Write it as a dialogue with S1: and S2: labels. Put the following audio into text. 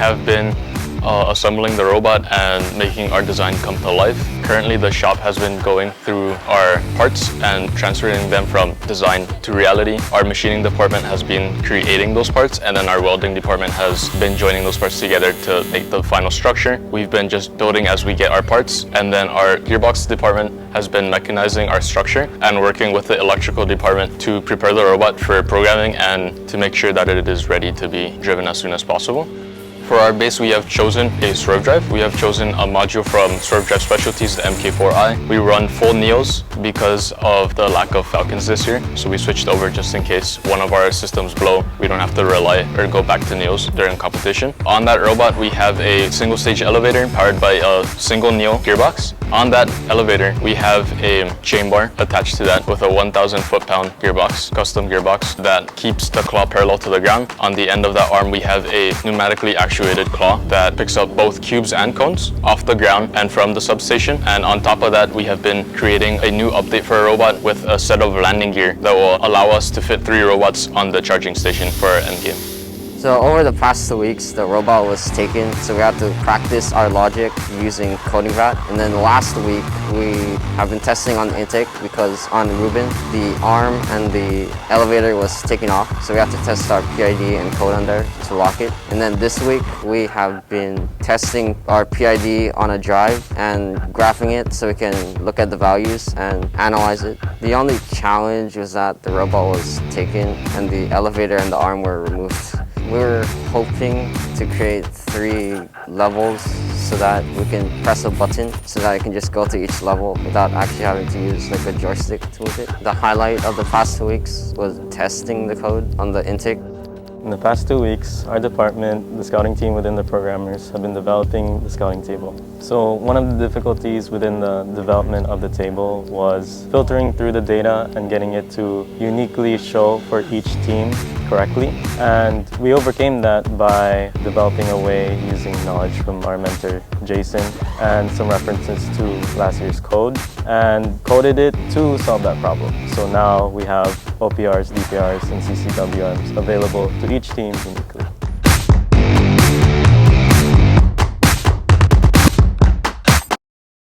S1: have been assembling the robot and making our design come to life. Currently, the shop has been going through our parts and transferring them from design to reality. Our machining department has been creating those parts, and then our welding department has been joining those parts together to make the final structure. We've been just building as we get our parts, and then our gearbox department has been mechanizing our structure and working with the electrical department to prepare the robot for programming and to make sure that it is ready to be driven as soon as possible. For our base, we have chosen a swerve drive. We have chosen a module from Swerve Drive Specialties, the MK4i. We run full Neos because of the lack of Falcons this year, so we switched over just in case one of our systems blow. We don't have to rely or go back to Neos during competition. On that robot, we have a single stage elevator powered by a single Neo gearbox. On that elevator, we have a chain bar attached to that with a 1,000 foot-pound gearbox, custom gearbox that keeps the claw parallel to the ground. On the end of that arm, we have a pneumatically actuated claw that picks up both cubes and cones off the ground and from the substation. And on top of that, we have been creating a new update for our robot with a set of landing gear that will allow us to fit 3 robots on the charging station for our endgame.
S2: So over the past 2 weeks, the robot was taken, so we had to practice our logic using coding vat. And then last week, we have been testing on the intake because on Rubin, the arm and the elevator was taken off. So we had to test our PID and code on there to lock it. And then this week, we have been testing our PID on a drive and graphing it so we can look at the values and analyze it. The only challenge was that the robot was taken and the elevator and the arm were removed. We're hoping to create 3 levels so that we can press a button so that I can just go to each level without actually having to use like a joystick to move it. The highlight of the past 2 weeks was testing the code on the intake.
S3: In the past 2 weeks, our department, the scouting team within the programmers, have been developing the scouting table. So one of the difficulties within the development of the table was filtering through the data and getting it to uniquely show for each team correctly. And we overcame that by developing a way using knowledge from our mentor, Jason, and some references to last year's code, and coded it to solve that problem. So now we have OPRs, DPRs, and CCWMs available to each team uniquely.